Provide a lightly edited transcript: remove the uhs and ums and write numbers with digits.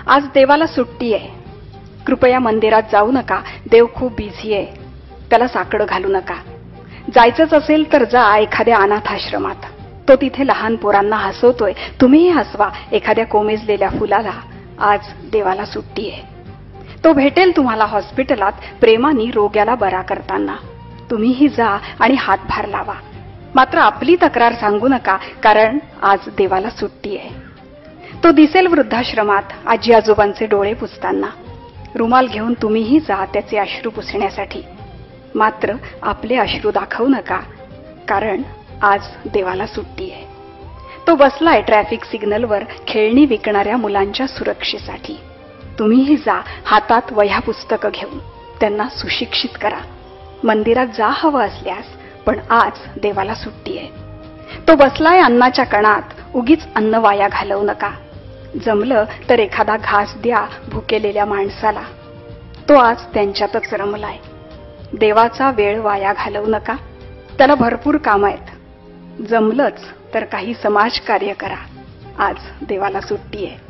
आज देवाला सुट्टी आहे. कृपया मंदिरात जाऊ नका. देव खूप बिझी आहे. त्याला साकडं घालू नका. जायचंच असेल तर जा एखाद्या अनाथ आश्रमात. तो तिथे लहान पोरांना हसवतोय. तुम्हीही हसवा एखाद्या कोमेजलेल्या फुलाला. आज देवाला सुट्टी आहे. तो भेटेल तुम्हाला हॉस्पिटलात प्रेमाने रोग्याला बरा करताना. तुम्हीही जा आणि हातभार लावा. मात्र आपली तक्रार सांगू नका, कारण आज देवाला सुट्टी आहे. तो दिसेल वृद्धाश्रमात आजी आजोबांचे डोळे पुसताना. रुमाल घेऊन तुम्हीही जा त्याचे अश्रू पुसण्यासाठी. मात्र आपले अश्रू दाखवू नका, कारण आज देवाला सुट्टी आहे. तो बसलाय ट्रॅफिक सिग्नलवर खेळणी विकणाऱ्या मुलांच्या सुरक्षेसाठी. तुम्हीही जा हातात वह्या पुस्तकं घेऊन. त्यांना सुशिक्षित करा. मंदिरात जा हवं असल्यास, पण आज देवाला सुट्टी आहे. तो बसलाय अन्नाच्या कणात. उगीच अन्न वाया घालवू नका. जमलं तर एखादा घास द्या भुकेलेल्या माणसाला. तो आज त्यांच्यातच रमलाय. देवाचा वेळ वाया घालवू नका. त्याला भरपूर कामं आहेत. जमलंच तर काही समाजकार्य करा. आज देवाला सुट्टी आहे.